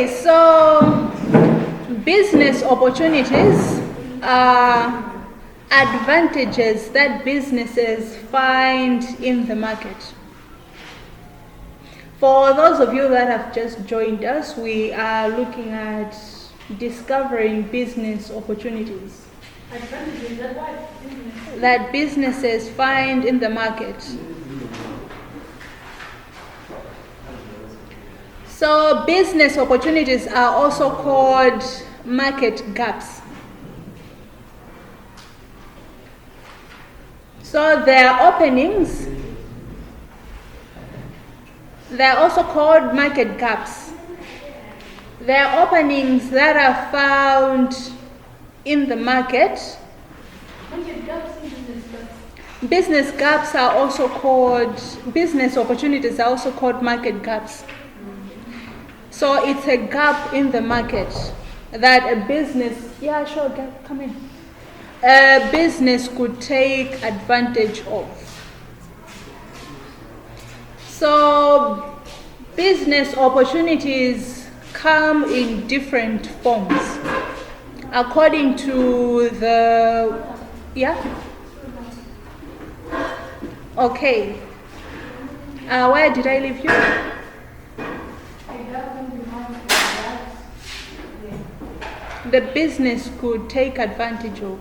Okay, so business opportunities are advantages that businesses find in the market. For those of you that have just joined us, we are looking at discovering business opportunities that businesses find in the market. So business opportunities are also called market gaps. So there are openings. They're also called market gaps. There are openings that are found in the market. Business gaps are also called, business opportunities are also called market gaps. So it's a gap in the market that a business, come in. A business could take advantage of. So business opportunities come in different forms according to the, Okay. Where did I leave you? The business could take advantage of.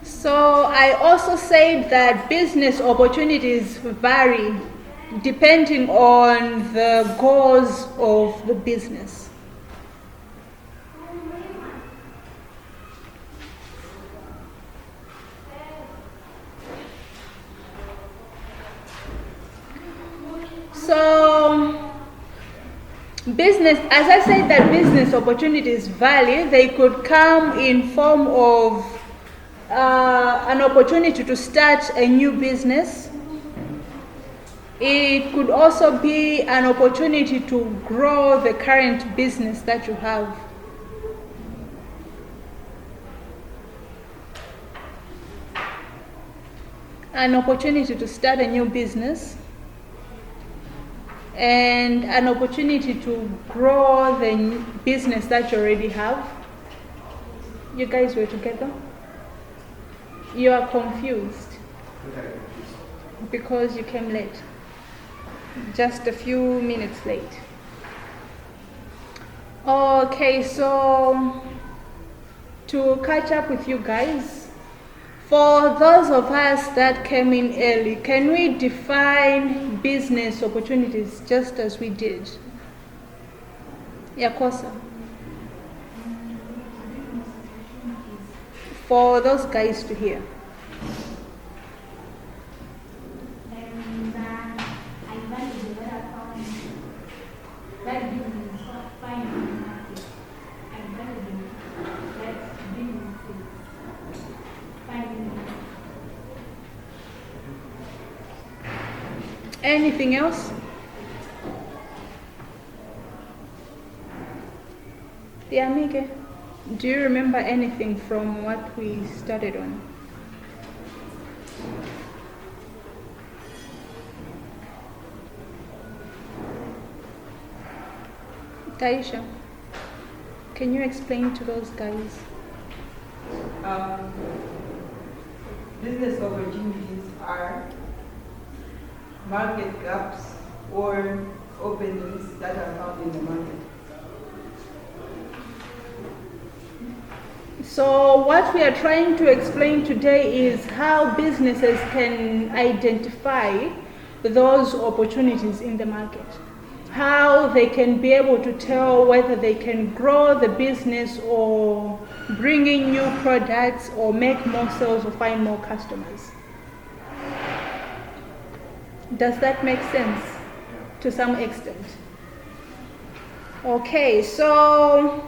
So I also said that business opportunities vary depending on the goals of the business. So business, as I said, that business opportunities vary. They could come in form of an opportunity to start a new business. It could also be an opportunity to grow the current business that you have. An opportunity to start a new business and an opportunity to grow the business that you already have. You guys were together? You are confused because you came late, just a few minutes late. Okay, so to catch up with you guys, for those of us that came in early, can we define business opportunities just as we did? Yakosa. For those guys to hear. Anything else? Mike, do you remember anything from what we started on? Taisha, can you explain to those guys? Business opportunities are market gaps or openings that are found in the market. So what we are trying to explain today is how businesses can identify those opportunities in the market. How they can be able to tell whether they can grow the business or bring in new products or make more sales or find more customers. Does that make sense to some extent? Okay, so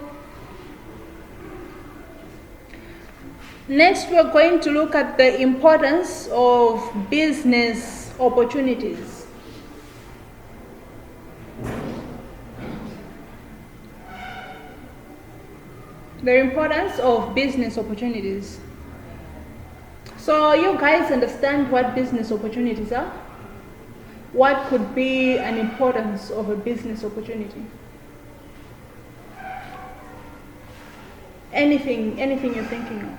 next we're going to look at the importance of business opportunities. The importance of business opportunities. So you guys understand what business opportunities are? What could be an importance of a business opportunity? Anything you're thinking of?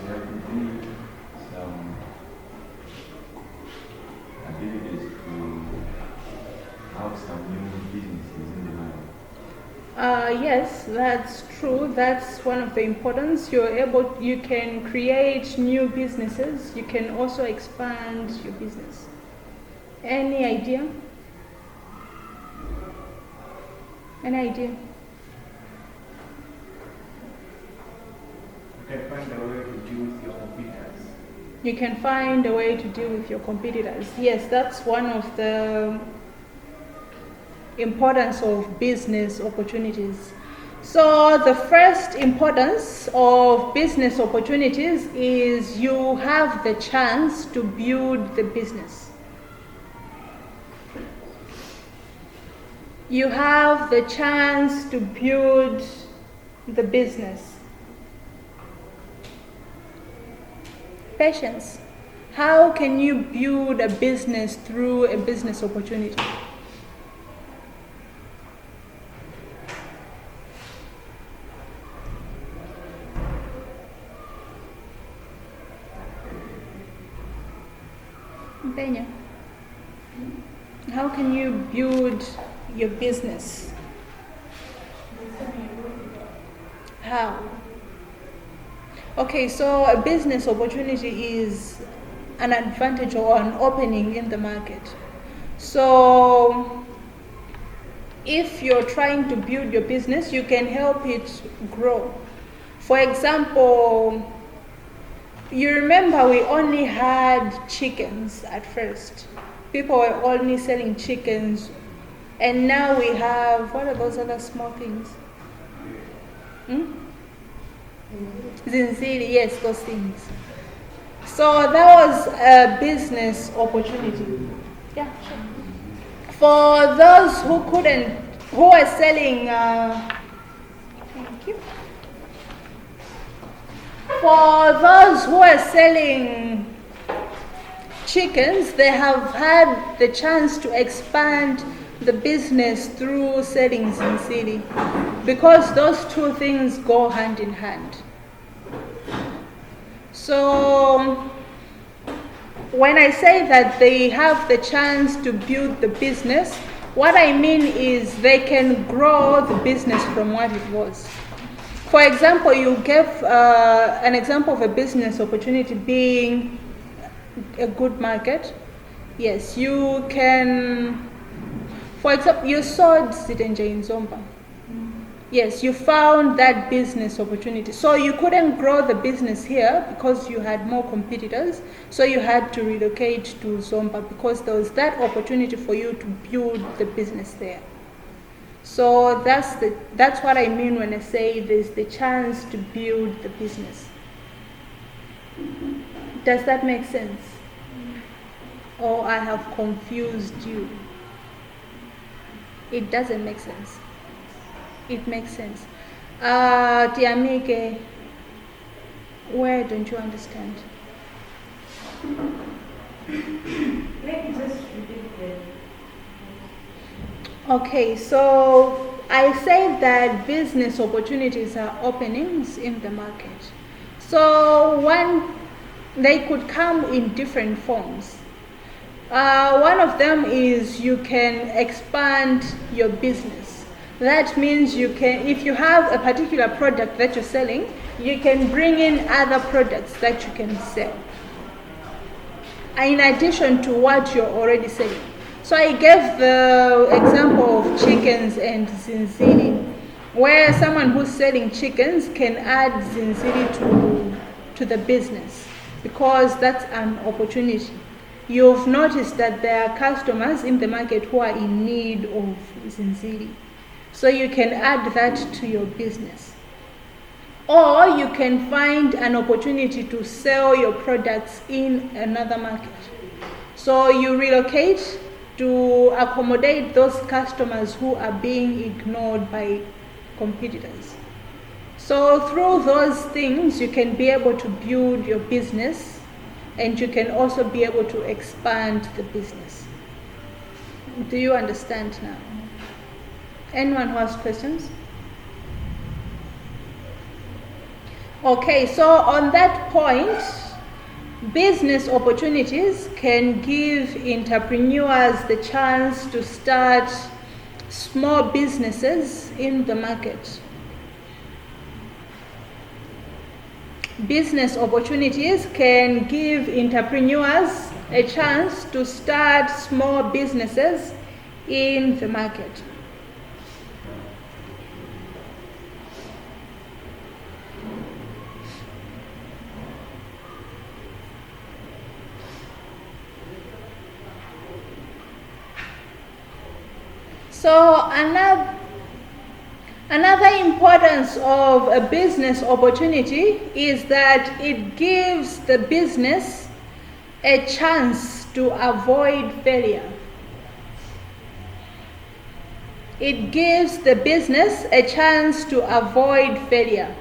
There could be some abilities to have some new businesses in the market. Yes, that's true. That's one of the importance. You can create new businesses. You can also expand your business. Any idea? Any idea? You can find a way to deal with your competitors. You can find a way to deal with your competitors. Yes, that's one of the importance of business opportunities. So the first importance of business opportunities is you have the chance to build the business. You have the chance to build the business. Patience. How can you build a business through a business opportunity? Benya, how can you build your business? How? Okay, so a business opportunity is an advantage or an opening in the market. So if you're trying to build your business, you can help it grow. For example, you remember we only had chickens at first. People were only selling chickens, and now we have, what are those other small things? Zinziri, yes, those things. So that was a business opportunity. Yeah, sure. For those who were selling, thank you. For those who are selling chickens, they have had the chance to expand the business through selling Zinziri, because those two things go hand in hand. So when I say that they have the chance to build the business, what I mean is they can grow the business from what it was. For example, you gave an example of a business opportunity being a good market. Yes, you can, for example, you sold Zitenje in Zomba. Yes, you found that business opportunity. So you couldn't grow the business here because you had more competitors. So you had to relocate to Zomba because there was that opportunity for you to build the business there. So that's what I mean when I say there's the chance to build the business. Does that make sense? Or I have confused you? It doesn't make sense. It makes sense. Tiamike, where don't you understand? Maybe just repeat it. Okay, so I said that business opportunities are openings in the market. So they could come in different forms. One of them is you can expand your business. That means you can, if you have a particular product that you're selling, you can bring in other products that you can sell, in addition to what you're already selling. So I gave the example of chickens and Zinziri, where someone who's selling chickens can add Zinziri to the business, because that's an opportunity. You've noticed that there are customers in the market who are in need of Zinziri. So you can add that to your business. Or you can find an opportunity to sell your products in another market. So you relocate to accommodate those customers who are being ignored by competitors. So through those things, you can be able to build your business, and you can also be able to expand the business. Do you understand now? Anyone who has questions? Okay, so on that point, business opportunities can give entrepreneurs the chance to start small businesses in the market. Business opportunities can give entrepreneurs a chance to start small businesses in the market. So another importance of a business opportunity is that it gives the business a chance to avoid failure. It gives the business a chance to avoid failure.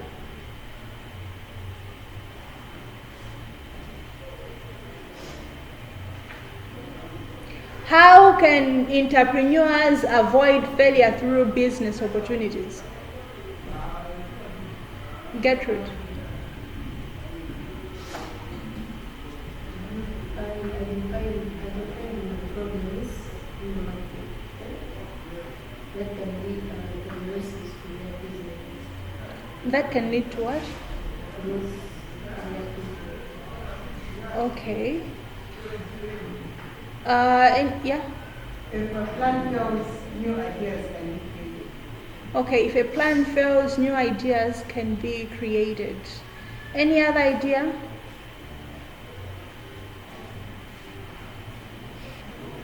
How can entrepreneurs avoid failure through business opportunities? Gertrude. By identifying problems in the market that can lead to risks to their business. That can lead to what? Risks to their business. Okay. Yeah. If a plan fails, new ideas can be created. Okay, if a plan fails, new ideas can be created. Any other idea?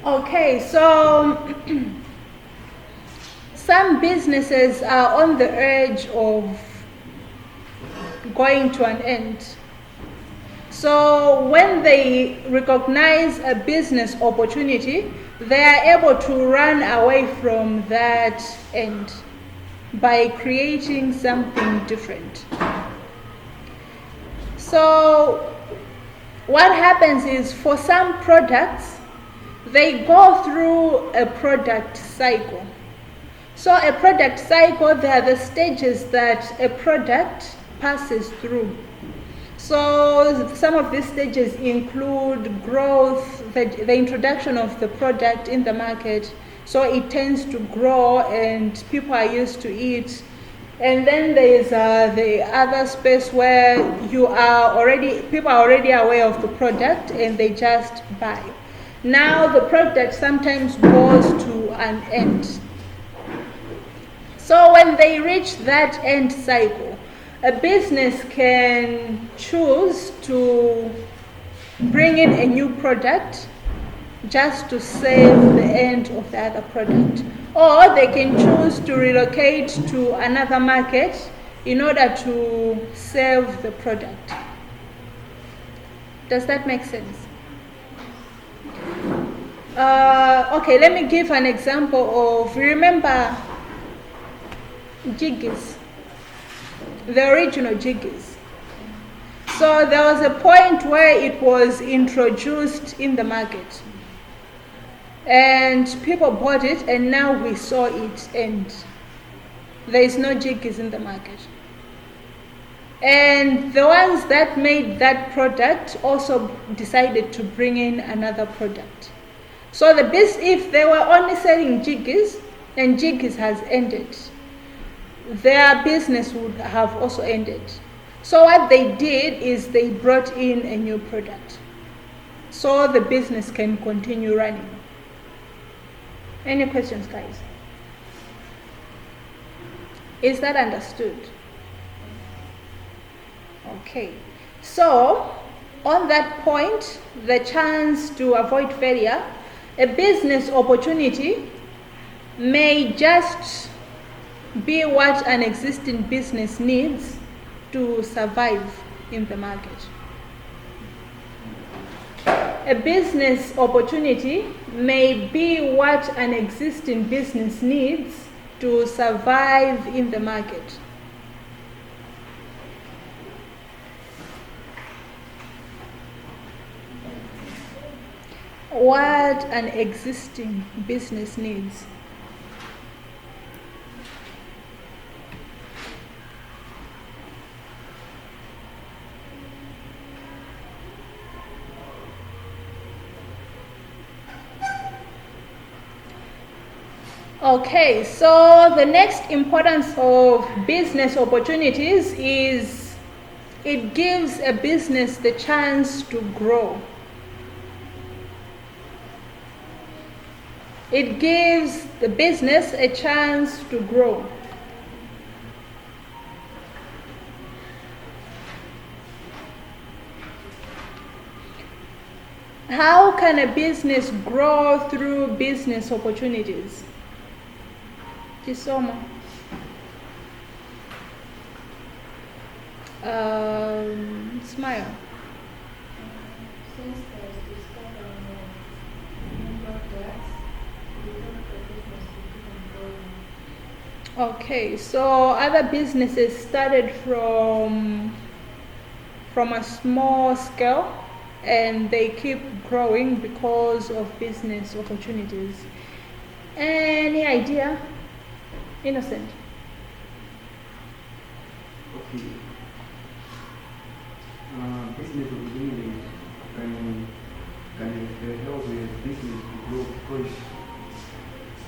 Okay, so some businesses are on the edge of going to an end. So when they recognize a business opportunity, they are able to run away from that end by creating something different. So what happens is, for some products, they go through a product cycle. So a product cycle, there are the stages that a product passes through. So some of these stages include growth, the introduction of the product in the market, so it tends to grow and people are used to it. And then there is the other space where people are already aware of the product and they just buy. Now the product sometimes goes to an end. So when they reach that end cycle, a business can choose to bring in a new product just to save the end of the other product. Or they can choose to relocate to another market in order to save the product. Does that make sense? Okay, let me give an example of, remember jiggies? The original jiggies. So there was a point where it was introduced in the market and people bought it, and now we saw it and there is no jiggies in the market. And the ones that made that product also decided to bring in another product. So if they were only selling jiggies and jiggies has ended, their business would have also ended. So what they did is they brought in a new product, so the business can continue running. Any questions, guys? Is that understood? Okay. So on that point, the chance to avoid failure, a business opportunity may just be what an existing business needs to survive in the market. a business opportunity may be what an existing business needs to survive in the market. What an existing business needs. Okay, so the next importance of business opportunities is it gives a business the chance to grow. It gives the business a chance to grow. How can a business grow through business opportunities? Kisoma. Smile. Since there's discovery of new products, we hope the business will keep on growing. Okay, so other businesses started from a small scale and they keep growing because of business opportunities. Any idea? Innocent. Okay. Business opportunities can help the business to grow because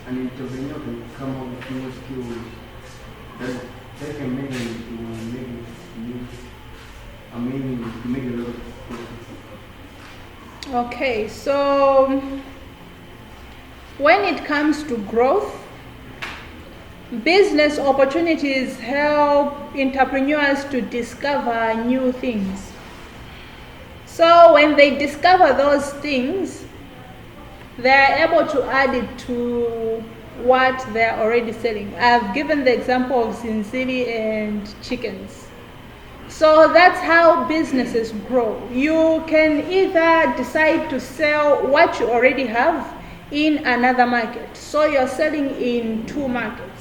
an entrepreneur can come up with new skills that can make them to make new, to make a lot of profits. Okay, so when it comes to growth, business opportunities help entrepreneurs to discover new things. So when they discover those things, they're able to add it to what they're already selling. I've given the example of zinzili and chickens. So that's how businesses grow. You can either decide to sell what you already have in another market. So you're selling in two markets.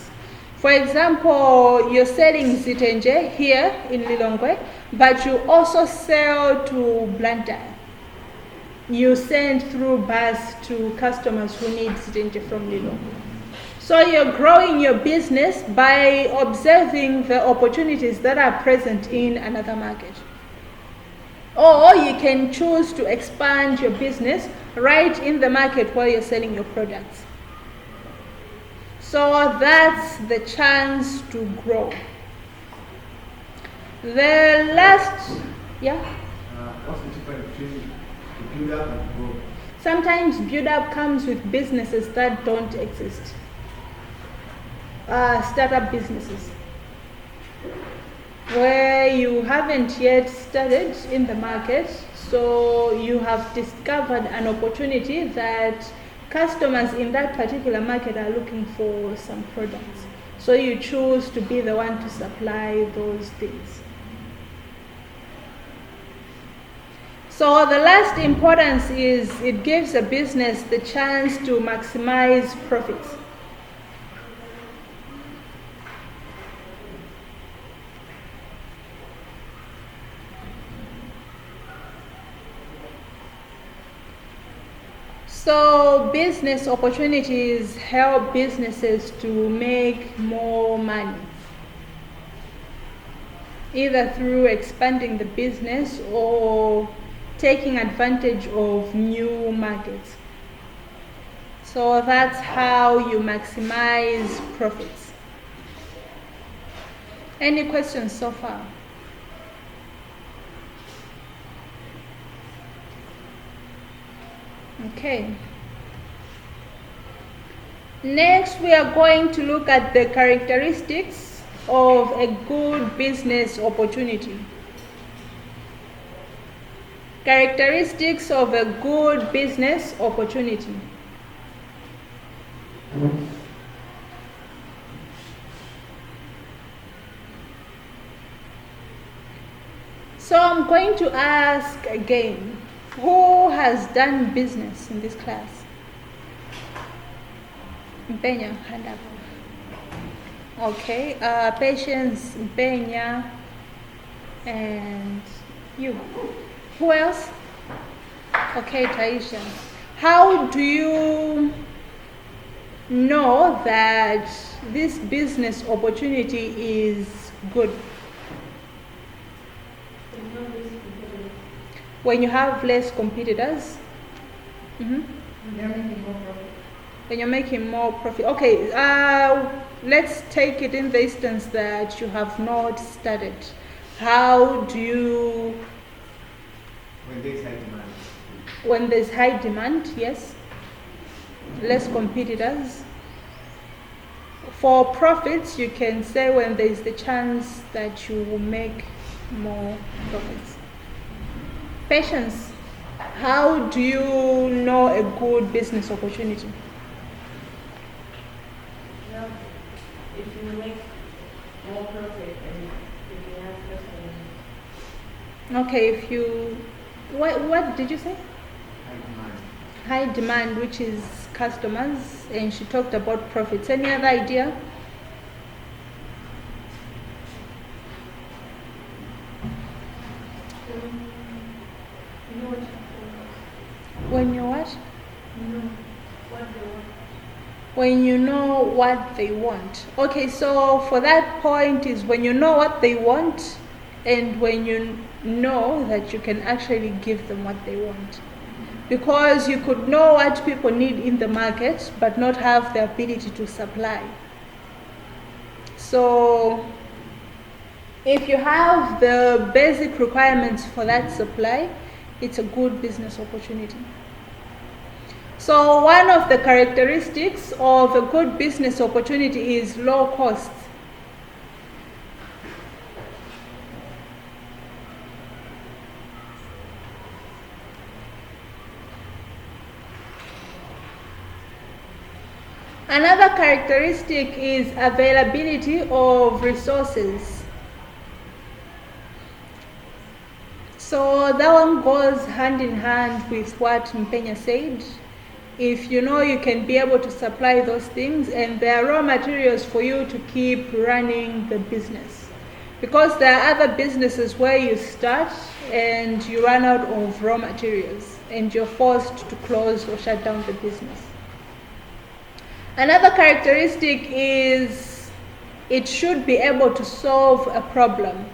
For example, you're selling zitenje here in Lilongwe, but you also sell to Blantyre. You send through bus to customers who need zitenje from Lilongwe. So you're growing your business by observing the opportunities that are present in another market. Or you can choose to expand your business right in the market where you're selling your products. So that's the chance to grow. The last, yeah? What's the difference between to build up and grow? Sometimes build up comes with businesses that don't exist. Startup businesses where you haven't yet started in the market, so you have discovered an opportunity that customers in that particular market are looking for some products, so you choose to be the one to supply those things. So the last importance is it gives a business the chance to maximize profits. So business opportunities help businesses to make more money, either through expanding the business or taking advantage of new markets. So that's how you maximize profits. Any questions so far? Okay. Next, we are going to look at the characteristics of a good business opportunity. Characteristics of a good business opportunity. So I'm going to ask again, Who has done business in this class? Mpenya, hand up. Okay, Patience, Mpenya, and you. Who else? Okay, Taisha. How do you know that this business opportunity is good? When you have less competitors. When you're making more profit. Okay, let's take it in the instance that you have not started. How do you... When there's high demand. When there's high demand, yes. Less competitors. For profits, you can say when there's the chance that you will make more profits. Patience. How do you know a good business opportunity? Well, if you make more profit and if you have customers. Okay, if you... What did you say? High demand. High demand, which is customers, and she talked about profits. Any other idea? You know what you When you what? know what they want. When you know what they want. Okay, so for that point is when you know what they want and when you know that you can actually give them what they want. Because you could know what people need in the market but not have the ability to supply. So if you have the basic requirements for that supply, it's a good business opportunity. So one of the characteristics of a good business opportunity is low cost. Another characteristic is availability of resources. So that one goes hand in hand with what Mpenya said. If you know you can be able to supply those things and there are raw materials for you to keep running the business. Because there are other businesses where you start and you run out of raw materials and you're forced to close or shut down the business. Another characteristic is it should be able to solve a problem.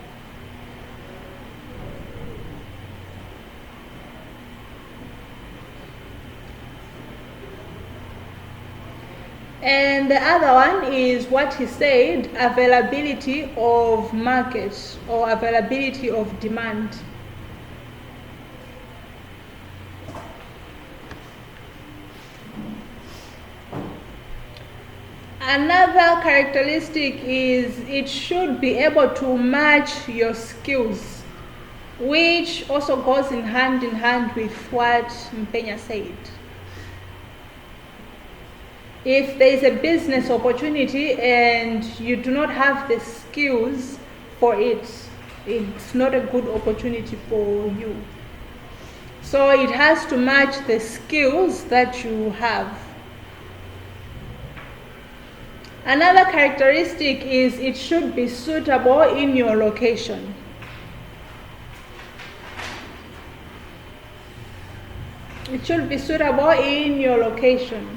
And the other one is what he said, availability of market or availability of demand. Another characteristic is it should be able to match your skills, which also goes in hand with what Mpenya said. If there is a business opportunity and you do not have the skills for it, it's not a good opportunity for you. So it has to match the skills that you have. Another characteristic is it should be suitable in your location. It should be suitable in your location.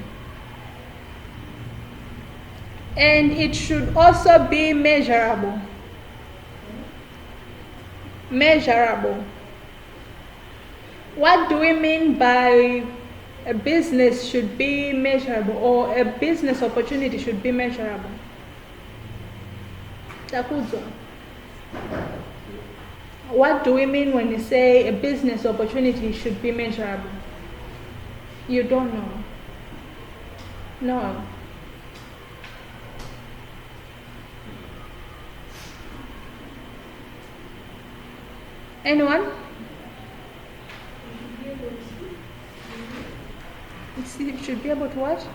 And it should also be measurable. Measurable. What do we mean by a business should be measurable or a business opportunity should be measurable? Takuzo. What do we mean when we say a business opportunity should be measurable? You don't know. No. Anyone? It should be able to what? So,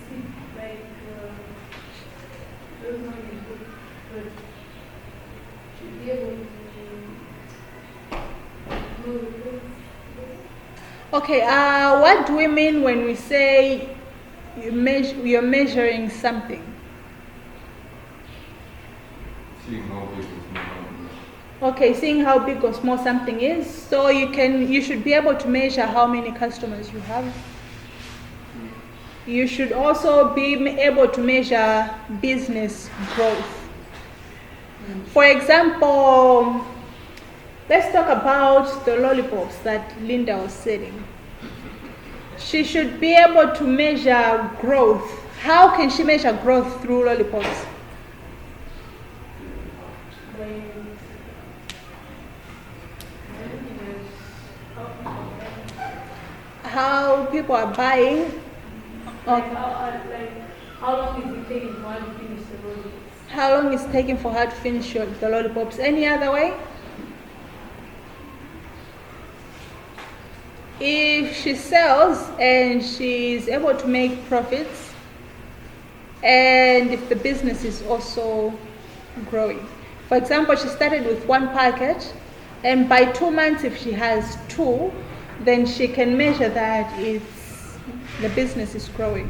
see, like, those are good, but should be able to Okay, what do we mean when we say you're measuring something? Seeing how big is more. Okay, seeing how big or small something is. So you should be able to measure how many customers you have. You should also be able to measure business growth. For example, let's talk about the lollipops that Linda was selling. She should be able to measure growth. How can she measure growth through lollipops? How people are buying. How long is it taking for her to finish the lollipops? How long is it taking for her to finish the lollipops? Any other way? If she sells and she's able to make profits, and if the business is also growing. For example, she started with 1 packet, and by 2 months, if she has 2, then she can measure that the business is growing.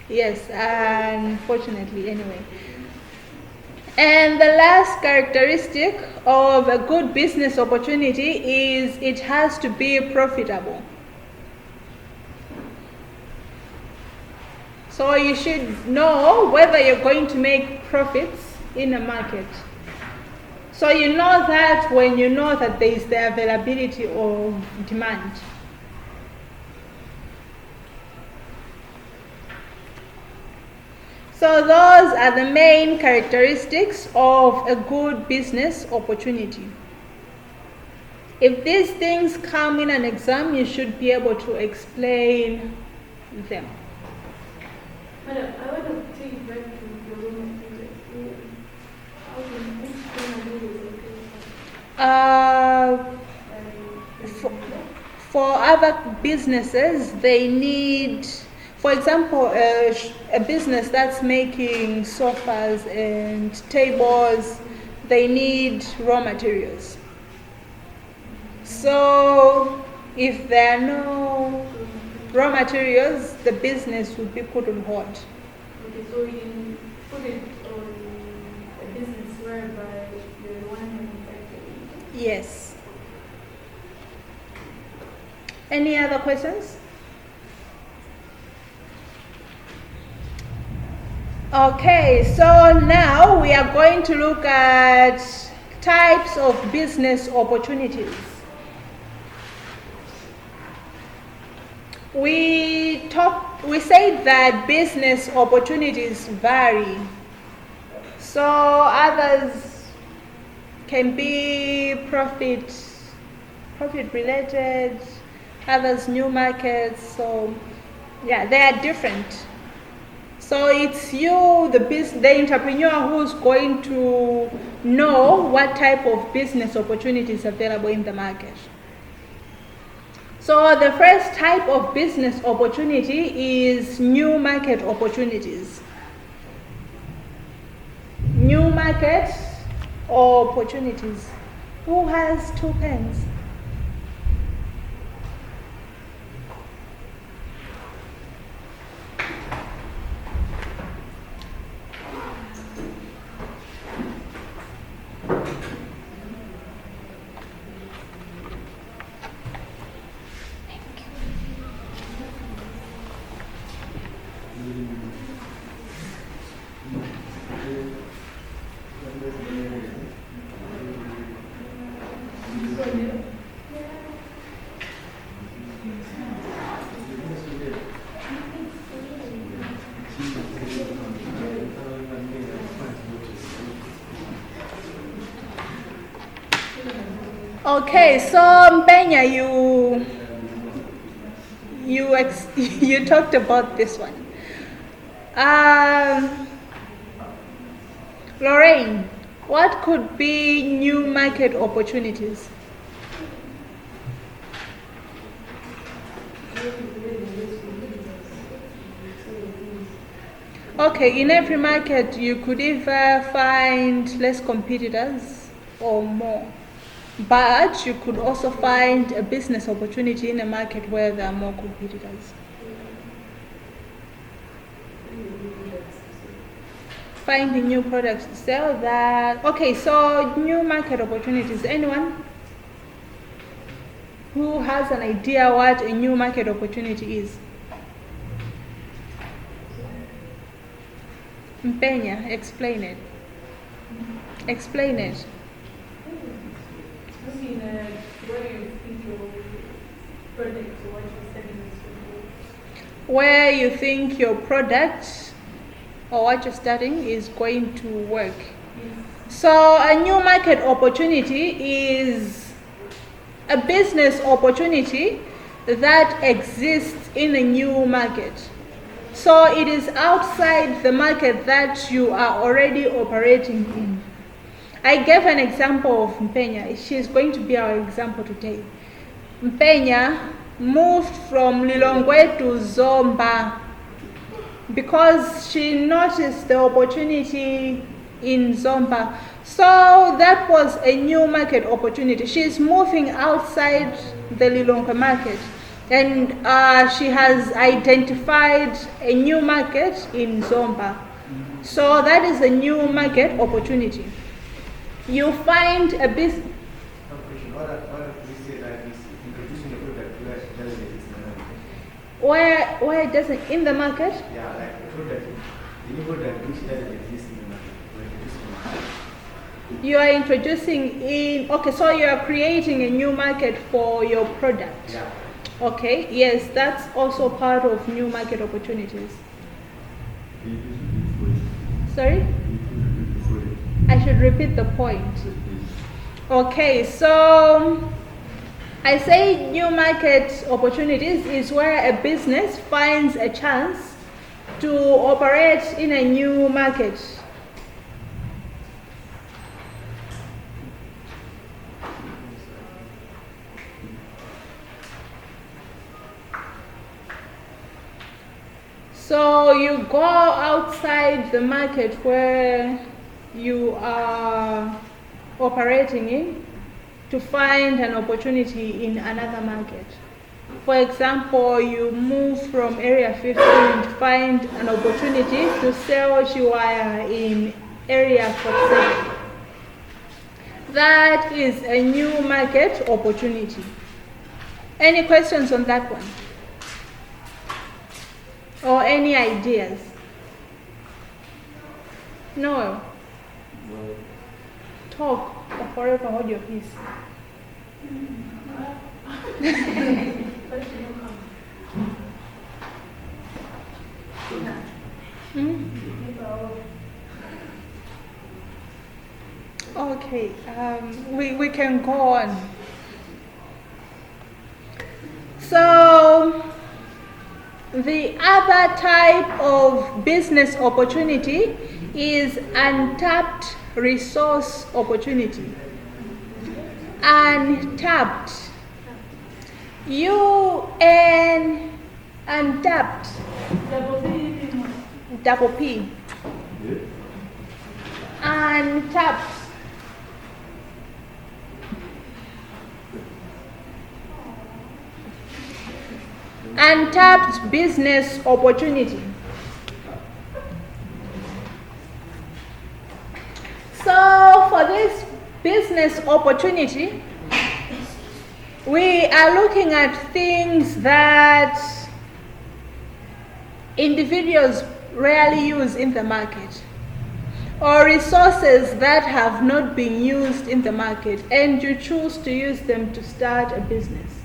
Yes, unfortunately, anyway. And the last characteristic of a good business opportunity is it has to be profitable. So you should know whether you're going to make profits in a market. So you know that when you know that there is the availability of demand. So those are the main characteristics of a good business opportunity. If these things come in an exam, you should be able to explain them. Madam, I want to take it back to the raw materials. How can each for other businesses, they need, for example, a business that's making sofas and tables, they need raw materials. So if there are no raw materials, the business would be put on hold. Okay, so we can put it on a business whereby the one manufacturing. Yes. Any other questions? Okay, so now we are going to look at types of business opportunities. We said that business opportunities vary. So others can be profit related, others new markets. So yeah, they are different. So it's you, the entrepreneur, who's going to know what type of business opportunity is available in the market. So the first type of business opportunity is new market opportunities. New market opportunities. Who has 2 pens? Okay, so Mpenya, you talked about this one. Lorraine, what could be new market opportunities? Okay, in every market you could either find less competitors or more. But you could also find a business opportunity in a market where there are more competitors. Finding new products to sell that. Okay, so new market opportunities. Anyone who has an idea what a new market opportunity is? Mpenya, explain it. Explain it. I mean, where you think your product or what you're selling is going Where you think your product or what you're studying is going to work. So a new market opportunity is a business opportunity that exists in a new market. So it is outside the market that you are already operating in. I gave an example of Mpenya. She's going to be our example today. Mpenya moved from Lilongwe to Zomba because she noticed the opportunity in Zomba. So that was a new market opportunity. She's moving outside the Lilongwe market, and she has identified a new market in Zomba. So that is a new market opportunity. You find a business. What if we say that is introducing a product where it doesn't exist in the market? Where it doesn't in the market? Yeah, like a product, the new product which doesn't exist in the market. We're introducing in the market. You are introducing in, okay, so you are creating a new market for your product. Yeah. Okay, yes, that's also part of new market opportunities. Sorry? I should repeat the point. Okay, so I say new market opportunities is where a business finds a chance to operate in a new market. So you go outside the market where you are operating in to find an opportunity in another market. For example, you move from area 15 to find an opportunity to sell chiwaya in area 47. That is a new market opportunity. Any questions on that one? Or any ideas? No. Talk or forever hold your peace. Okay, we can go on. So the other type of business opportunity is untapped resource opportunity. Untapped. Untapped. Double P. Untapped. Untapped business opportunity. So for this business opportunity, we are looking at things that individuals rarely use in the market, or resources that have not been used in the market, and you choose to use them to start a business.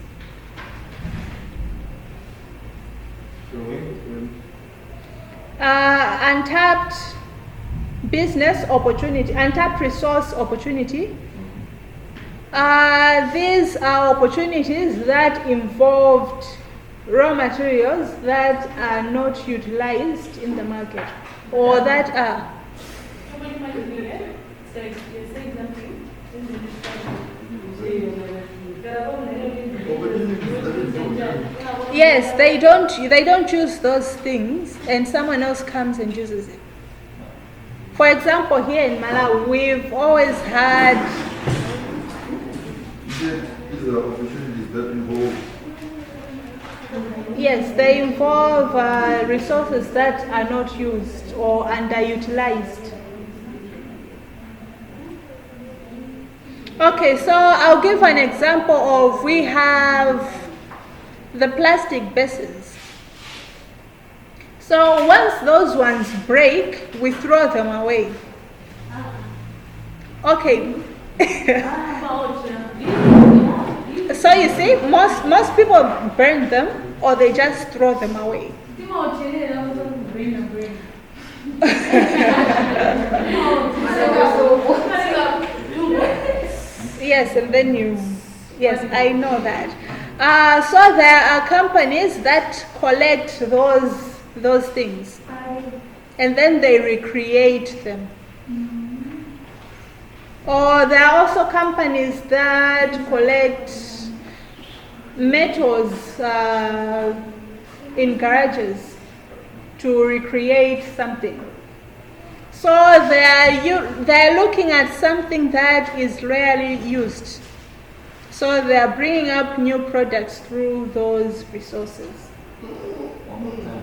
Untapped business opportunity, untapped resource opportunity. These are opportunities that involved raw materials that are not utilized in the market, or that are. Yes, they don't use those things, and someone else comes and uses it. For example, here in Malawi, we've always had said these are opportunities that involve. Yes, they involve resources that are not used or underutilized. Okay, so I'll give an example of, we have the plastic bases. So once those ones break, we throw them away. Okay. So you see, most people burn them or they just throw them away. Yes, and then yes, I know that. So there are companies that collect those things and then they recreate them. Or there are also companies that collect metals in garages to recreate something. So they're looking at something that is rarely used. So they're bringing up new products through those resources. One more time.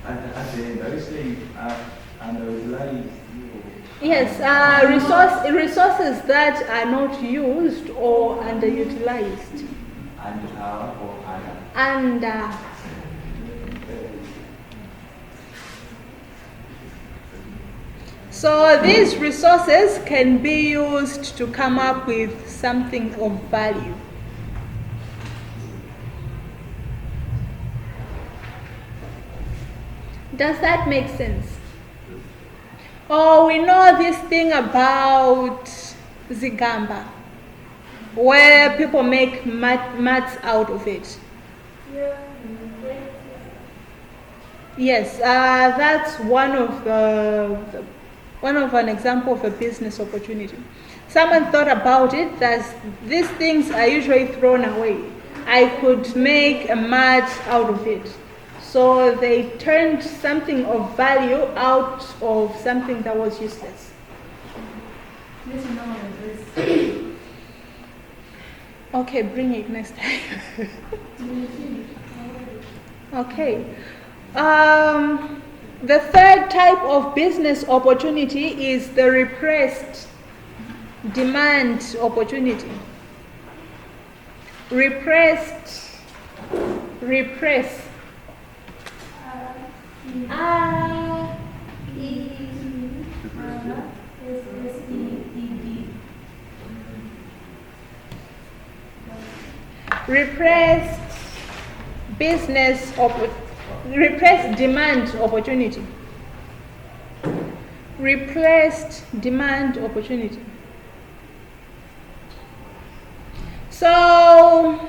At the end, are you saying underutilized? Yes, resources that are not used or underutilized. Under. So these resources can be used to come up with something of value. Does that make sense? Oh, we know this thing about Zigamba, where people make mats out of it. Yes, that's one of an example of a business opportunity. Someone thought about it that these things are usually thrown away. I could make a mat out of it. So they turned something of value out of something that was useless. Okay, bring it next time. Okay. The third type of business opportunity is the repressed demand opportunity. Repress. Repressed repressed demand opportunity. Repressed demand opportunity. So,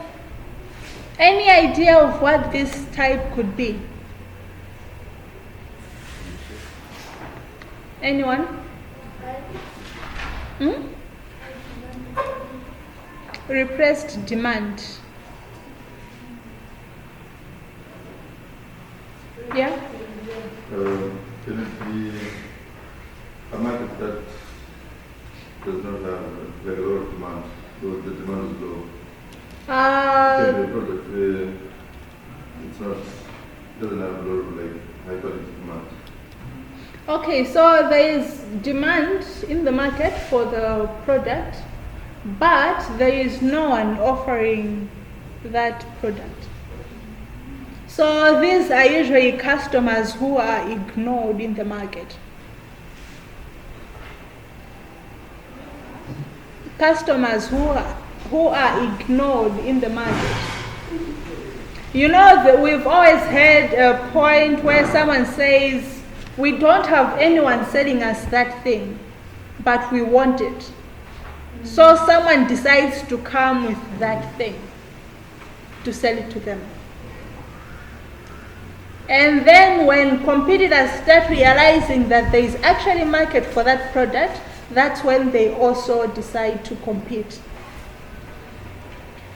any idea of what this type could be? Anyone? Repressed demand. Yeah? Can it be a market that does not have very low demand, so the demand is low? It can be a product where doesn't have a lot of high quality demand. Okay, so there is demand in the market for the product, but there is no one offering that product. So these are usually customers who are ignored in the market. Customers who are ignored in the market. You know that we've always had a point where someone says, we don't have anyone selling us that thing, but we want it. So someone decides to come with that thing to sell it to them. And then when competitors start realizing that there is actually a market for that product, that's when they also decide to compete.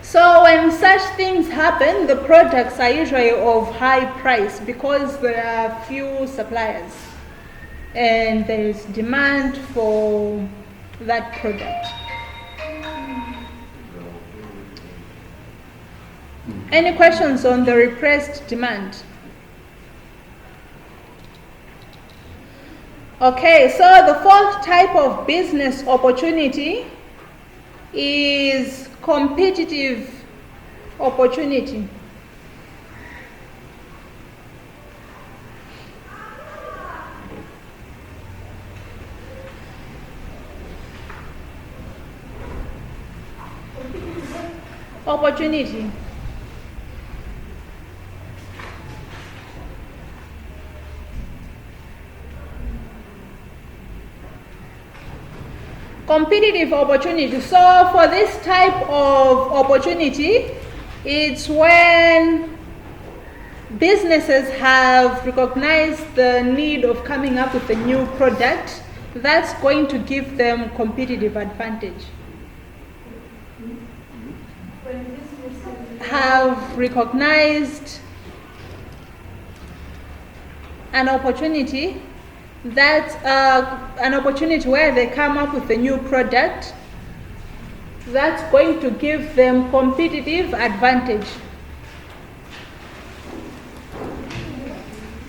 So when such things happen, the products are usually of high price because there are few suppliers and there is demand for that product. Any questions on the repressed demand? Okay, so the fourth type of business opportunity is competitive opportunity. Opportunity. Competitive opportunity. So for this type of opportunity, it's when businesses have recognized the need of coming up with a new product that's going to give them competitive advantage. Have recognized an opportunity where they come up with a new product that's going to give them competitive advantage.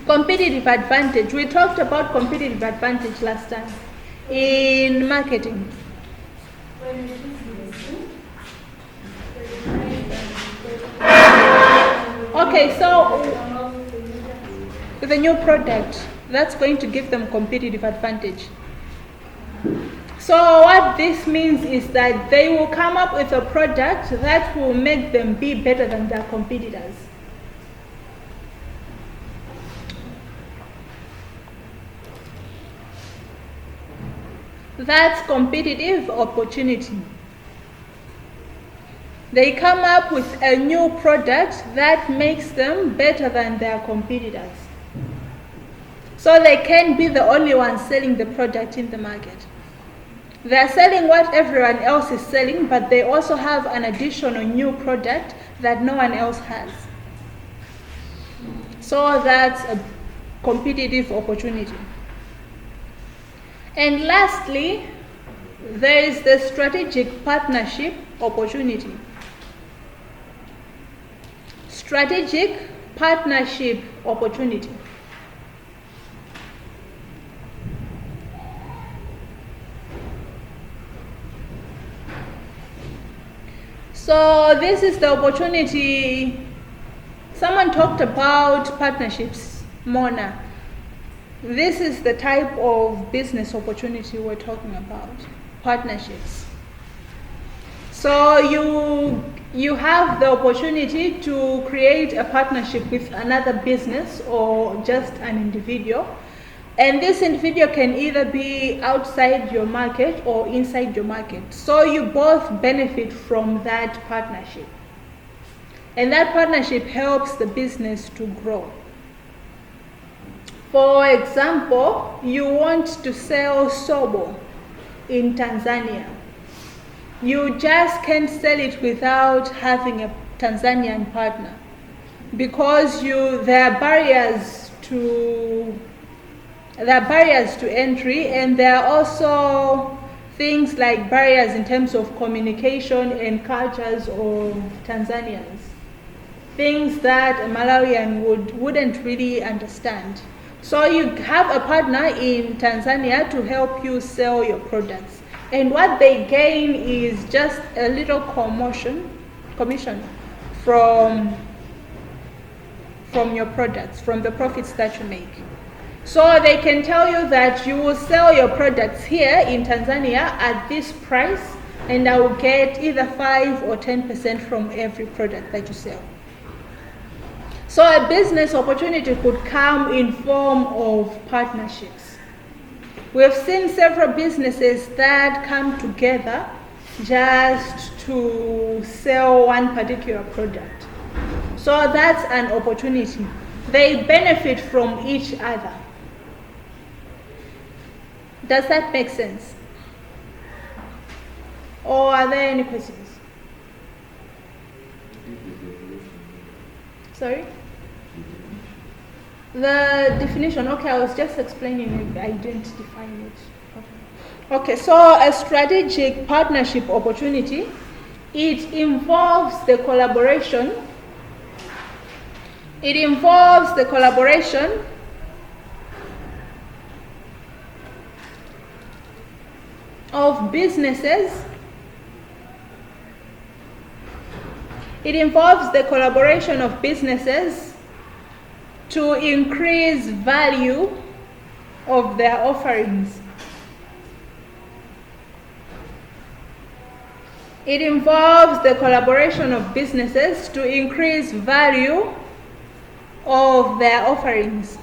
Competitive advantage. We talked about competitive advantage last time in marketing. Okay, so with a new product, that's going to give them competitive advantage. So what this means is that they will come up with a product that will make them be better than their competitors. That's competitive opportunity. They come up with a new product that makes them better than their competitors. So they can't be the only ones selling the product in the market. They're selling what everyone else is selling, but they also have an additional new product that no one else has. So that's a competitive opportunity. And lastly, there is the strategic partnership opportunity. Strategic partnership opportunity. So this is the opportunity. Someone talked about partnerships, Mona. This is the type of business opportunity we're talking about, partnerships. So you have the opportunity to create a partnership with another business or just an individual. And this individual can either be outside your market or inside your market. So you both benefit from that partnership. And that partnership helps the business to grow. For example, you want to sell Sobo in Tanzania. You just can't sell it without having a Tanzanian partner because there are barriers to entry, and there are also things like barriers in terms of communication and cultures of Tanzanians. Things that a Malawian wouldn't really understand. So you have a partner in Tanzania to help you sell your products. And what they gain is just a little commission from your products, from the profits that you make. So they can tell you that you will sell your products here in Tanzania at this price, and I will get either 5 or 10% from every product that you sell. So a business opportunity could come in form of partnerships. We've seen several businesses that come together just to sell one particular product. So that's an opportunity. They benefit from each other. Does that make sense? Or are there any questions? Sorry? The definition, okay, I was just explaining it, I didn't define it. Okay, so a strategic partnership opportunity, it involves the collaboration It involves the collaboration of businesses. It involves the collaboration of businesses to increase value of their offerings. It involves the collaboration of businesses to increase value of their offerings.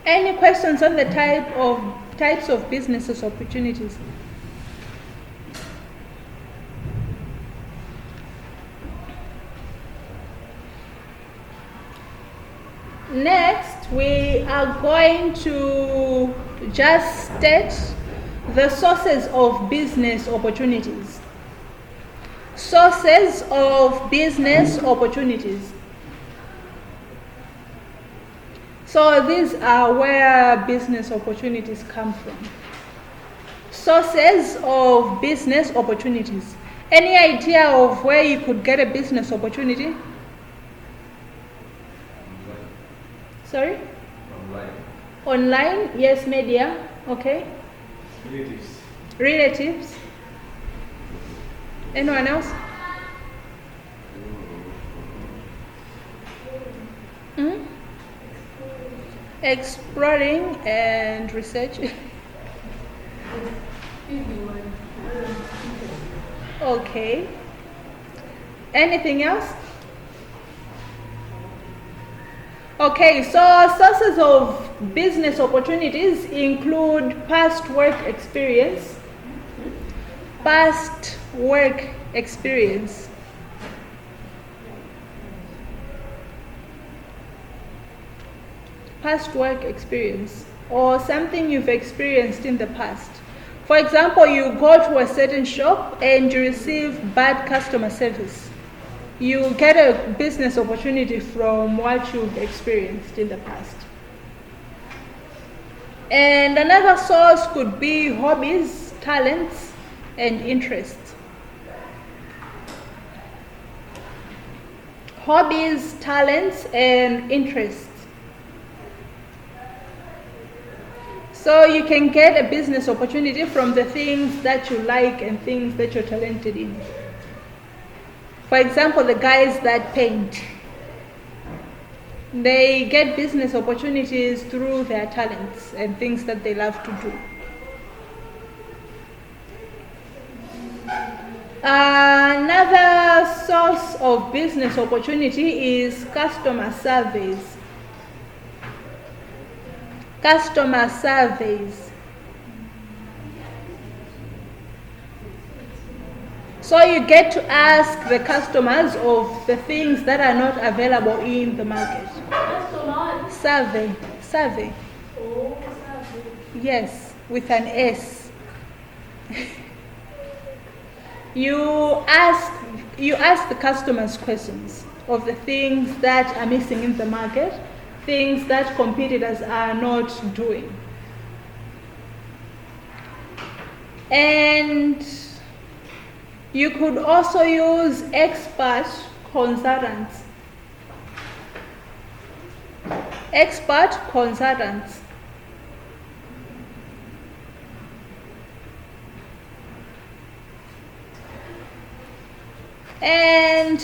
Any questions on the types of businesses opportunities? Next, we are going to just state the sources of business opportunities. Sources of business opportunities. So these are where business opportunities come from. Sources of business opportunities. Any idea of where you could get a business opportunity? Sorry? Online. Online? Yes, media. Okay. Relatives. Relatives. Anyone else? Hmm? Exploring and research. Okay. Anything else? Okay, so sources of business opportunities include past work experience. Past work experience. Past work experience, or something you've experienced in the past. For example, you go to a certain shop and you receive bad customer service. You get a business opportunity from what you've experienced in the past. And another source could be hobbies, talents, and interests. Hobbies, talents, and interests. So you can get a business opportunity from the things that you like and things that you're talented in. For example, the guys that paint, they get business opportunities through their talents and things that they love to do. Another source of business opportunity is customer surveys. Customer surveys. So you get to ask the customers of the things that are not available in the market. Survey. Survey. Oh, survey. Yes, with an S. You ask the customers questions of the things that are missing in the market, things that competitors are not doing. And you could also use expert consultants. Expert consultants. And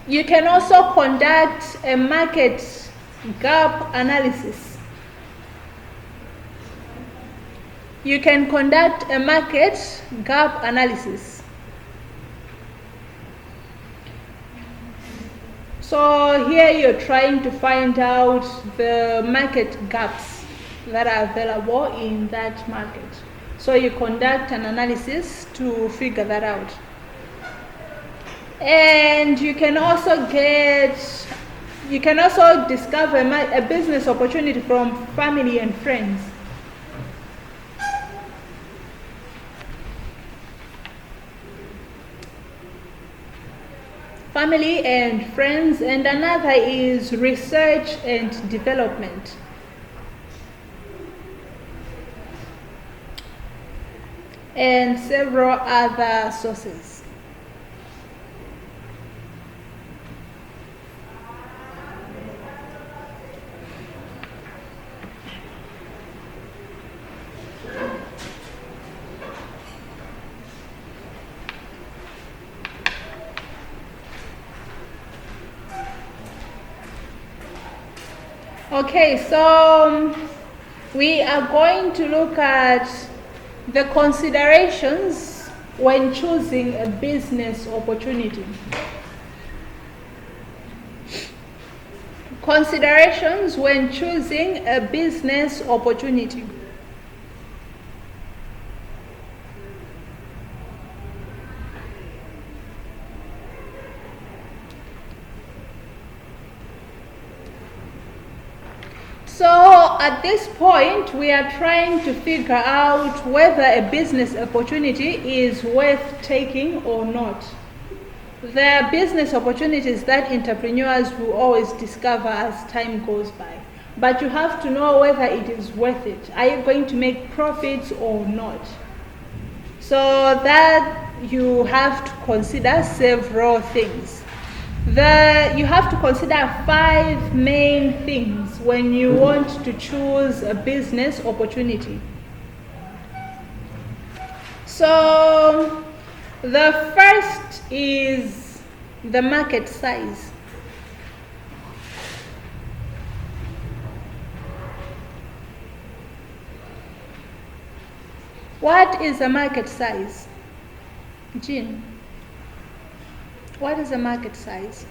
you can also conduct a market gap analysis. You can conduct a market gap analysis. So here you're trying to find out the market gaps that are available in that market. So you conduct an analysis to figure that out. And you can also discover a business opportunity from family and friends. Family and friends, and another is research and development. And several other sources. Okay, so we are going to look at the considerations when choosing a business opportunity. Considerations when choosing a business opportunity. So at this point, we are trying to figure out whether a business opportunity is worth taking or not. There are business opportunities that entrepreneurs will always discover as time goes by. But you have to know whether it is worth it. Are you going to make profits or not? So that you have to consider several things. You have to consider 5 main things when you want to choose a business opportunity. So the first is the market size. What is the market size? Jean, what is the market size?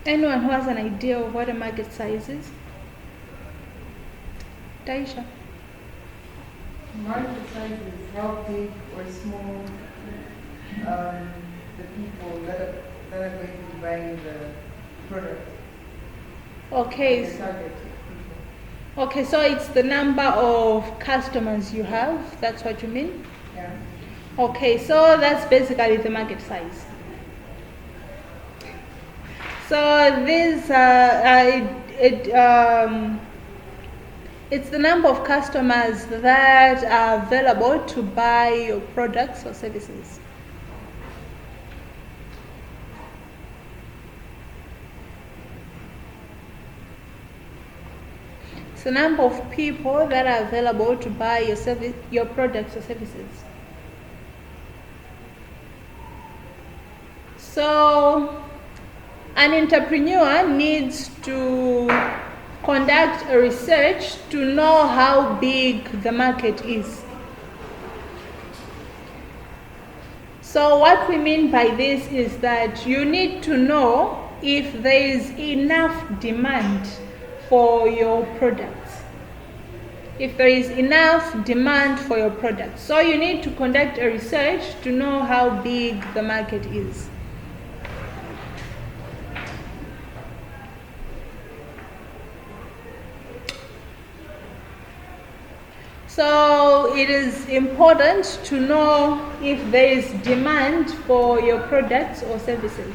Anyone who has an idea of what a market size is? Taisha? Market size is how big or small the people that are going to be buying the product. Okay. The target people. Okay, so it's the number of customers you have, that's what you mean? Yeah. Okay, so that's basically the market size. So this, it's the number of customers that are available to buy your products or services. It's the number of people that are available to buy your products or services. So an entrepreneur needs to conduct a research to know how big the market is. So what we mean by this is that you need to know if there is enough demand for your products. If there is enough demand for your products. So you need to conduct a research to know how big the market is. So it is important to know if there is demand for your products or services.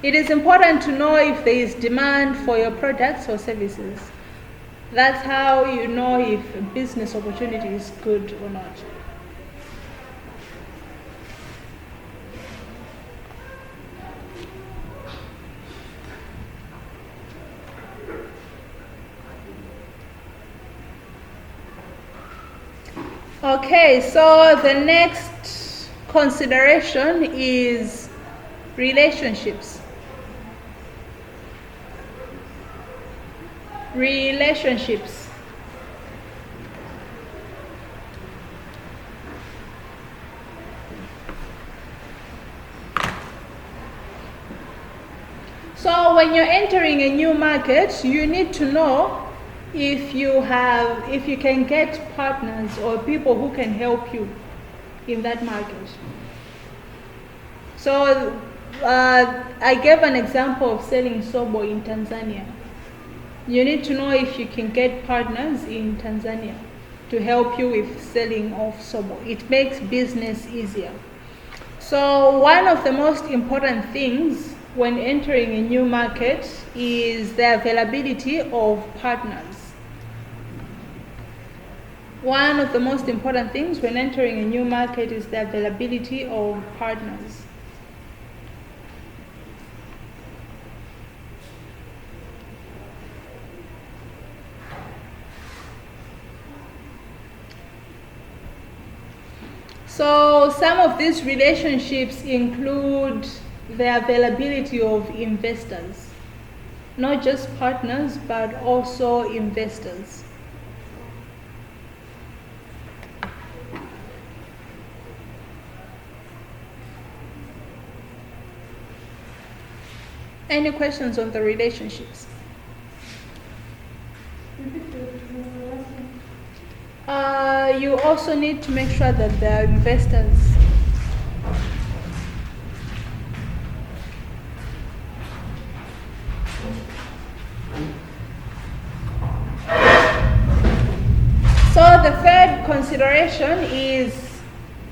It is important to know if there is demand for your products or services. That's how you know if a business opportunity is good or not. Okay, so the next consideration is relationships. Relationships. So when you're entering a new market, you need to know if you can get partners or people who can help you in that market. So I gave an example of selling sobo in Tanzania. You need to know if you can get partners in Tanzania to help you with selling of sobo. It makes business easier. So one of the most important things when entering a new market is the availability of partners. One of the most important things when entering a new market is the availability of partners. So some of these relationships include the availability of investors, not just partners, but also investors. Any questions on the relationships? You also need to make sure that there are investors. So the third consideration is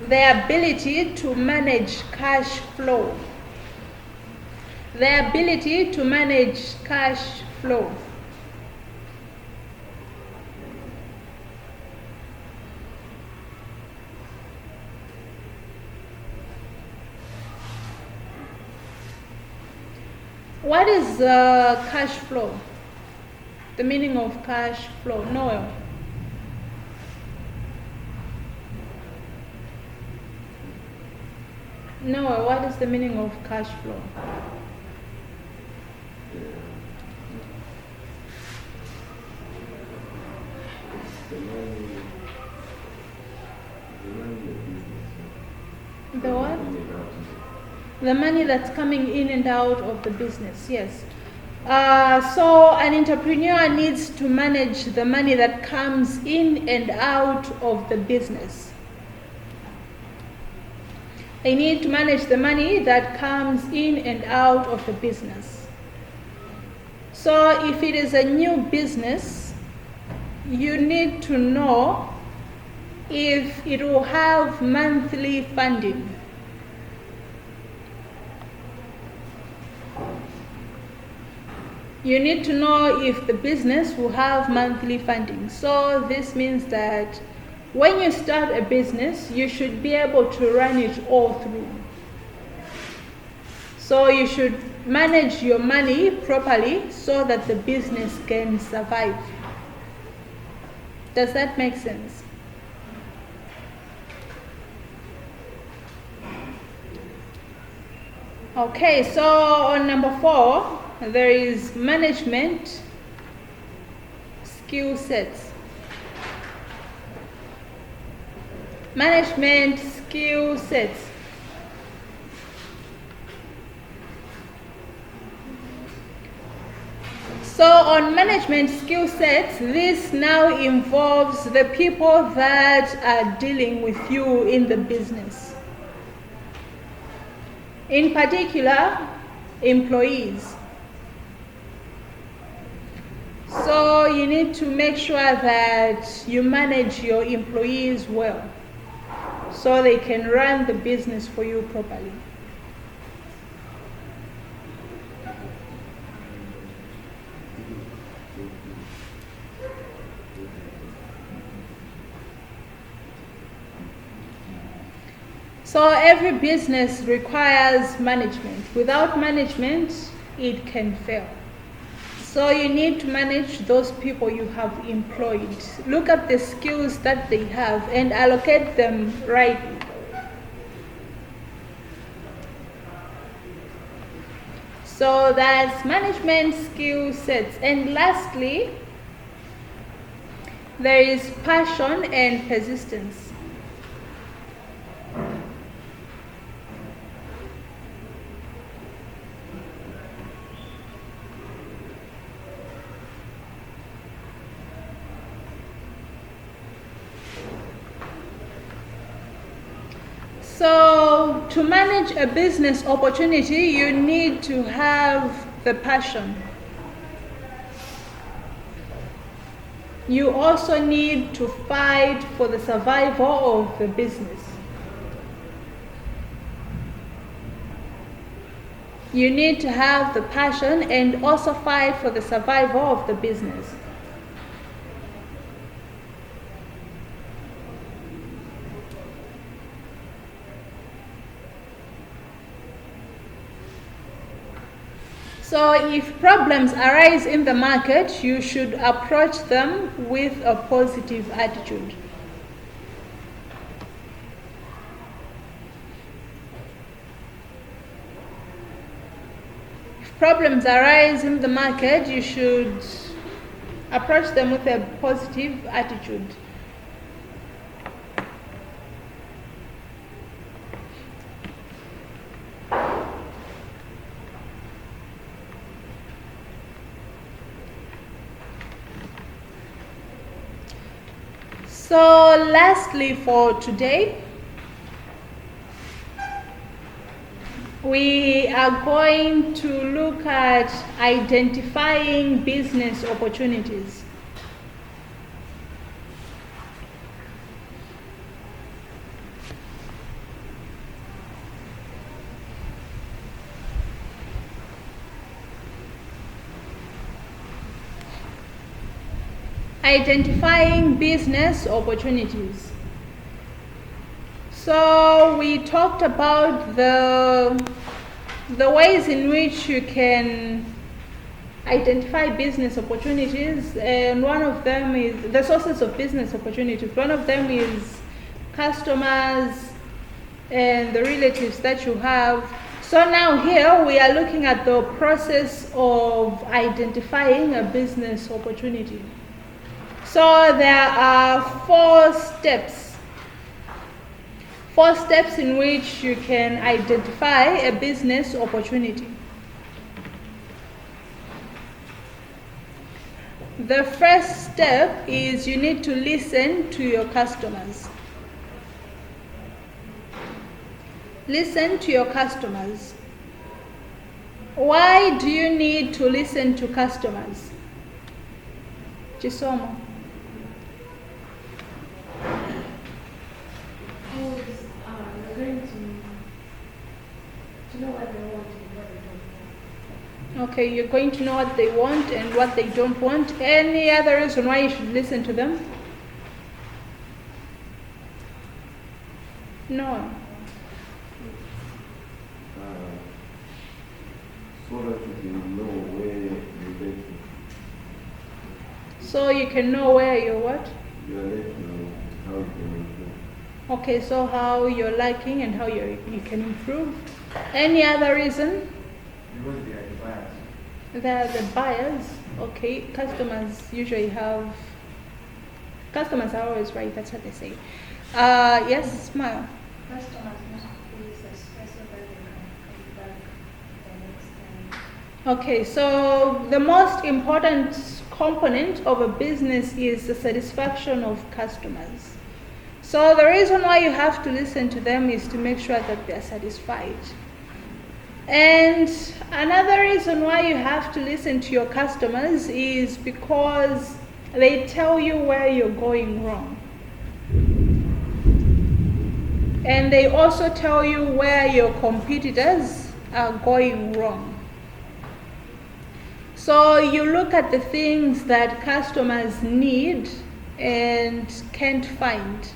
the ability to manage cash flow. The ability to manage cash flow. What is cash flow? The meaning of cash flow? Noel. Noel, what is the meaning of cash flow? The what? The money that's coming in and out of the business, yes. So an entrepreneur needs to manage the money that comes in and out of the business. They need to manage the money that comes in and out of the business. So if it is a new business, you need to know if it will have monthly funding. You need to know if the business will have monthly funding. So this means that when you start a business, you should be able to run it all through. So you should manage your money properly so that the business can survive. Does that make sense? Okay, so on number 4, there is management skill sets. Management skill sets. So on management skill sets, this now involves the people that are dealing with you in the business. In particular, employees. So you need to make sure that you manage your employees well, so they can run the business for you properly. So every business requires management. Without management, it can fail. So you need to manage those people you have employed. Look at the skills that they have and allocate them rightly. So that's management skill sets. And lastly, there is passion and persistence. So to manage a business opportunity, you need to have the passion. You also need to fight for the survival of the business. You need to have the passion and also fight for the survival of the business. So if problems arise in the market, you should approach them with a positive attitude. problems arise in the market, you should approach them with a positive attitude. So lastly for today, we are going to look at identifying business opportunities. Identifying business opportunities. So we talked about the ways in which you can identify business opportunities, and one of them is the sources of business opportunities. One of them is customers and the relatives that you have. So now here we are looking at the process of identifying a business opportunity. So there are 4 steps in which you can identify a business opportunity. The first step is you need to listen to your customers. Listen to your customers. Why do you need to listen to customers? Chisomo. You're going to know what they want and what they don't want. Okay, you're going to know what they want and what they don't want. Any other reason why you should listen to them? No. So that you can know where you're led to. So you can know where you're what? You are led to how you can improve. Okay, so how you're liking and how you can improve. Any other reason? Because they are the buyers. They're the buyers. Okay, customers usually have. Customers are always right. That's what they say. Yes, Smile. Customers must be successful so that they can come back the next time. Okay, so the most important component of a business is the satisfaction of customers. So the reason why you have to listen to them is to make sure that they're satisfied. And another reason why you have to listen to your customers is because they tell you where you're going wrong. And they also tell you where your competitors are going wrong. So you look at the things that customers need and can't find.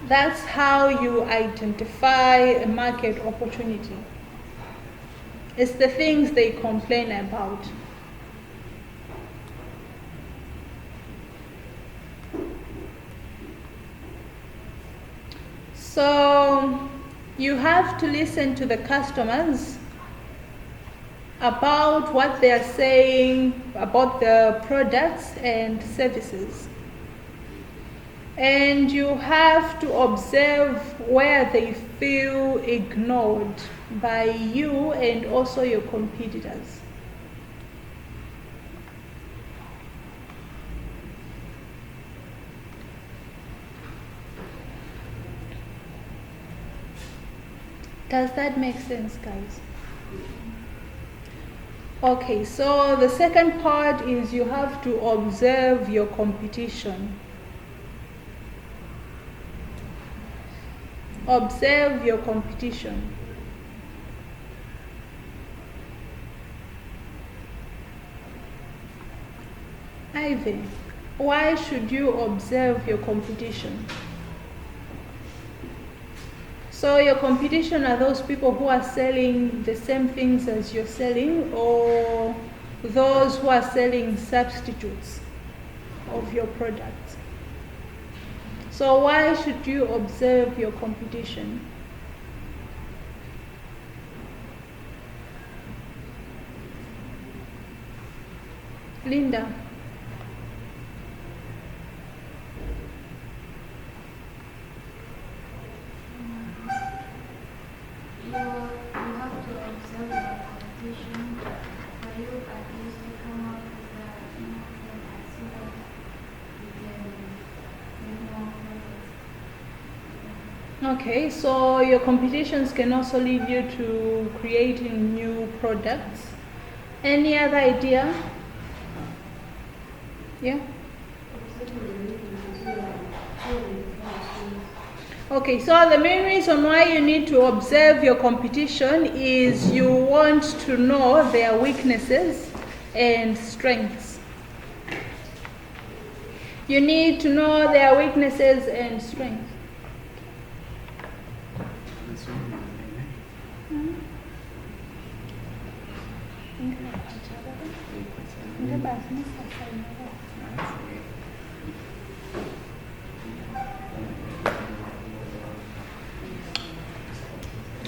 That's how you identify a market opportunity. It's the things they complain about. So you have to listen to the customers about what they are saying about the products and services. And you have to observe where they feel ignored by you and also your competitors. Does that make sense, guys? Okay, so the second part is you have to observe your competition. Observe your competition. Ivan, why should you observe your competition? So your competition are those people who are selling the same things as you're selling, or those who are selling substitutes of your products. So why should you observe your competition? Linda. You have to observe your competition for you at least to come up with a plan so that you can make more progress. Okay, so your competitions can also lead you to creating new products. Any other idea? Yeah? Okay, so the main reason why you need to observe your competition is you want to know their weaknesses and strengths. You need to know their weaknesses and strengths.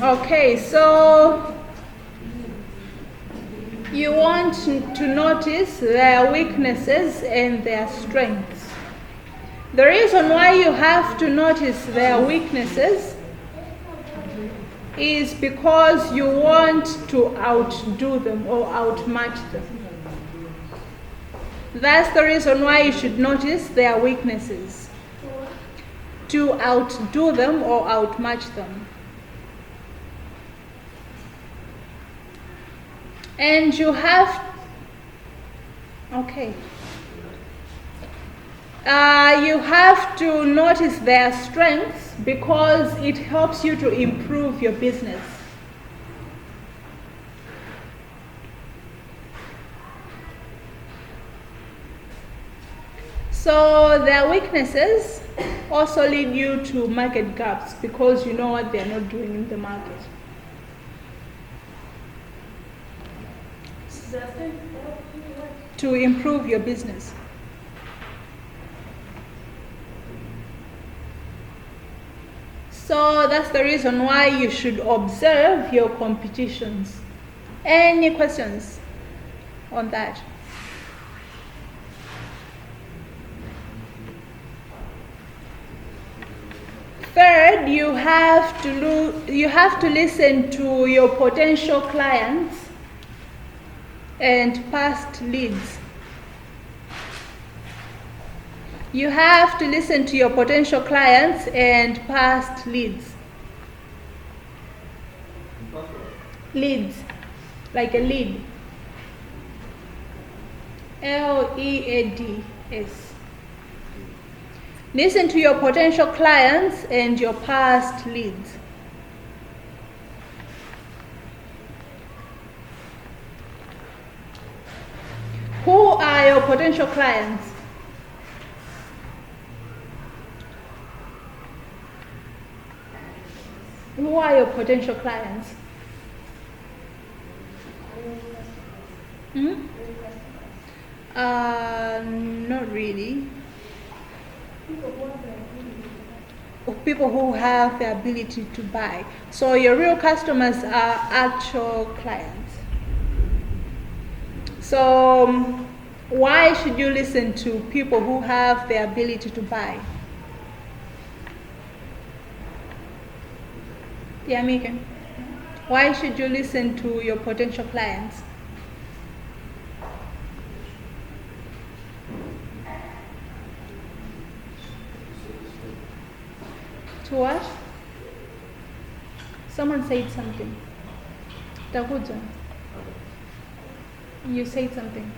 Okay, so you want to notice their weaknesses and their strengths. The reason why you have to notice their weaknesses is because you want to outdo them or outmatch them. That's the reason why you should notice their weaknesses. To outdo them or outmatch them. And you have, okay. You have to notice their strengths because it helps you to improve your business. So their weaknesses also lead you to market gaps because you know what they're not doing in the market. To improve your business. So that's the reason why you should observe your competitions. Any questions on that? Third, you have to listen to your potential clients and past leads. You have to listen to your potential clients and past leads. Leads, like a lead. Leads. Listen to your potential clients and your past leads. Who are your potential clients? Who are your potential clients? Not really. People who have the ability to buy. So your real customers are actual clients. So why should you listen to people who have the ability to buy? Yeah, Megan. Why should you listen to your potential clients? To what? Someone said something. Takuja. You said something.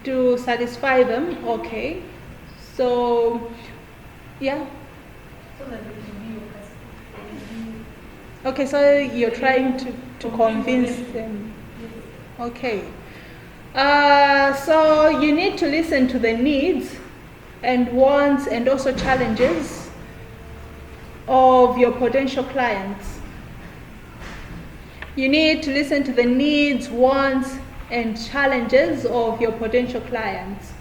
To satisfy them, okay. So, yeah. Okay, so you're trying to convince them. Okay. So you need to listen to the needs and wants and also challenges of your potential clients. You need to listen to the needs, wants, and challenges of your potential clients.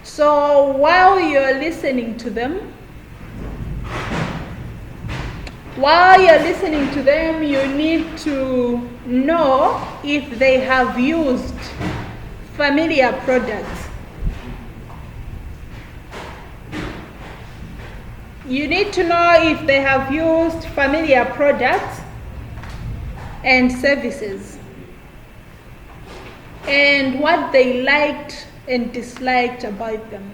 So while you're listening to them, While you're listening to them, you need to know if they have used familiar products. You need to know if they have used familiar products and services, and what they liked and disliked about them.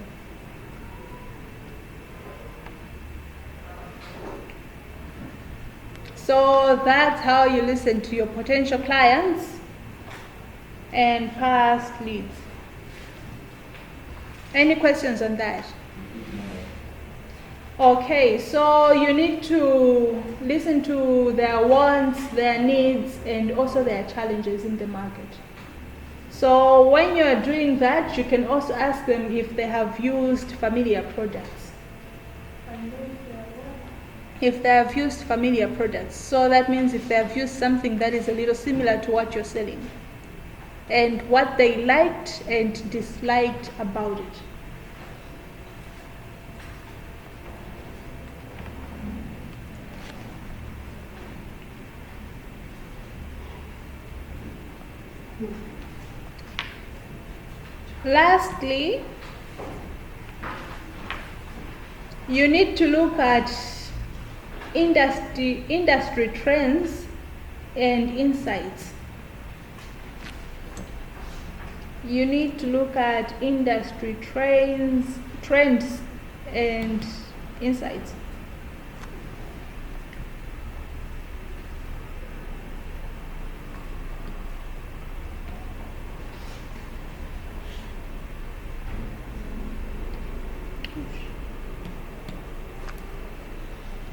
So that's how you listen to your potential clients and past leads. Any questions on that? Okay, so you need to listen to their wants, their needs, and also their challenges in the market. So when you're doing that, you can also ask them if they have used familiar products. If they have used familiar products. So that means if they have used something that is a little similar to what you're selling, and what they liked and disliked about it. Lastly, you need to look at industry trends and insights. You need to look at industry trends and insights.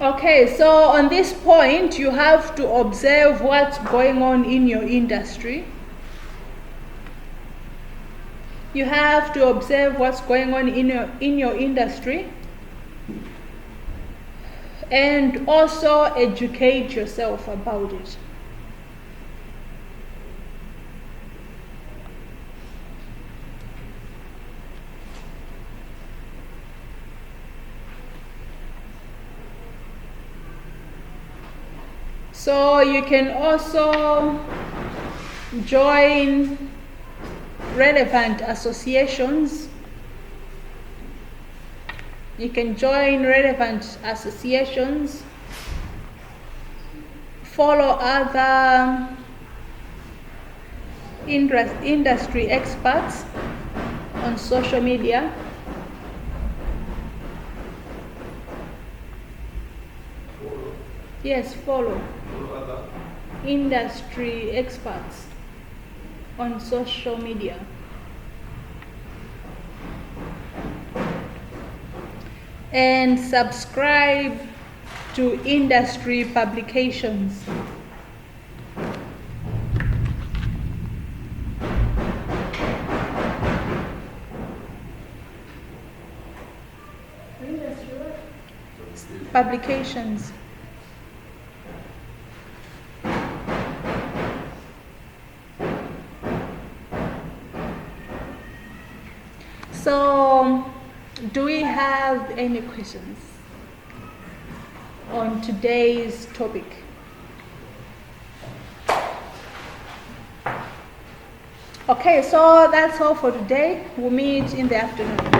Okay, so on this point, you have to observe what's going on in your industry. You have to observe what's going on in your industry, and also educate yourself about it. So you can also join relevant associations. You can join relevant associations, follow other industry experts on social media. Yes, follow industry experts on social media. And subscribe to industry publications. Publications. So, do we have any questions on today's topic? Okay, so that's all for today. We'll meet in the afternoon.